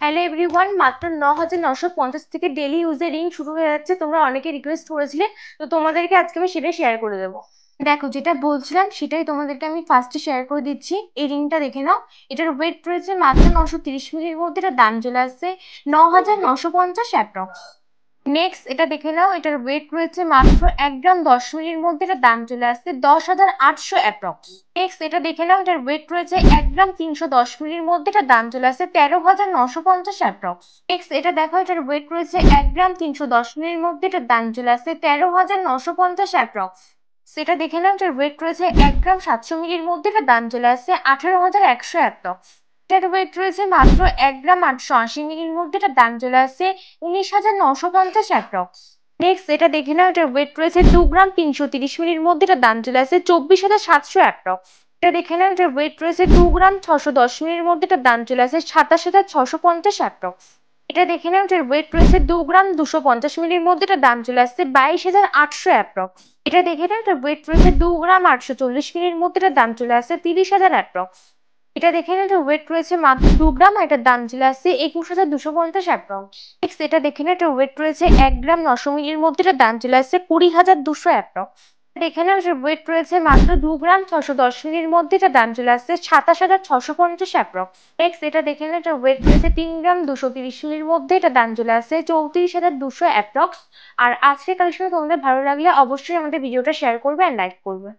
Hello everyone, মাত্র ৯,৯৫০ থেকে daily ইউজের রিং শুরু হয়ে যাচ্ছে। তোমরা অনেকে রিকোয়েস্ট করেছিলে, তো তোমাদেরকে আজকে আমি সেটাই শেয়ার করে দেবো। দেখো, যেটা বলছিলাম সেটাই তোমাদেরকে আমি ফার্স্টে শেয়ার করে দিচ্ছি। এই রিংটা দেখে নাও। এটার ওয়েট রয়েছে মাত্র 930 মিলির মধ্যে। এটা দাম চলে আসছে ৯,৯৫০ অ্যাপ্রক্স। নেক্সট এটা দেখে নাও। এটার ওয়েট রয়েছে মাত্র 1 গ্রাম 10 মিলির মধ্যে। এটার দাম চলে আসছে 10,800 অ্যাপ্রক্স। নেক্সট এটা দেখে নাও। এটার ওয়েট রয়েছে 1 গ্রাম 310 মিলির মধ্যে। এটার দাম চলে আসছে 13,950 অ্যাপ্রক্স। নেক্সট এটা দেখো। এটার ওয়েট রয়েছে 1 গ্রাম 310 মিলির মধ্যে। এটার দাম চলে আসছে 13,950 অ্যাপ্রক্স। সেটা দেখে নাও। এটার ওয়েট রয়েছে 1 গ্রাম 700 মিলির মধ্যে। এটার দাম চলে আসছে 18,100 অ্যাপ্রক্স। এটার ওয়েট রয়েছে মাত্র 1 গ্রাম 880 মিলির মধ্যে। এটার দাম চলে আসছে 19,950 অ্যাপ্রক্স। নেক্সট এটা দেখে নাও। এটার ওয়েট রয়েছে 2 গ্রাম 330 মিলির মধ্যে। এটার দাম চলে আসছে 24,700 অ্যাপ্রক্স। এটা দেখে নাও। এটার ওয়েট রয়েছে 2 গ্রাম 610 মিলির মধ্যে। এটার দাম চলে আসছে 27,650 অ্যাপ্রক্স। এটা দেখে নাও। এটার ওয়েট রয়েছে 2 গ্রাম 250 মিলির মধ্যে। এটার দাম চলে আসছে 22,800 অ্যাপ্রক্স। এটা দেখে নাও। এটার ওয়েট রয়েছে 2 গ্রাম 840 মিলির মধ্যে। এটার দাম চলে আসছে 30,000 অ্যাপ্রক্স। এটা দেখে নাও। এটার ওয়েট রয়েছে মাত্র 2 গ্রাম, আর এটার দাম চলে আসছে 21,250 অ্যাপ্রক্স। নেক্সট এটা দেখে নাও। এটার ওয়েট রয়েছে 1 গ্রাম 900 মিলির মধ্যে। এটার দাম চলে আসছে 20,200 অ্যাপ্রক্স। দেখে নাও। এটার ওয়েট রয়েছে মাত্র 2 গ্রাম 610 মিলির মধ্যে। এটার দাম চলে আসছে 27,650 অ্যাপ্রক্স। নেক্সট এটা দেখে নাও। এটার ওয়েট রয়েছে 3 গ্রাম 230 মিলির মধ্যে। এটার দাম চলে আসছে 34,200 অ্যাপ্রক্স। আর আজকের কালেকশন তোমাদের ভালো লাগলে অবশ্যই আমাদের ভিডিওটা শেয়ার করবে আর লাইক করবে।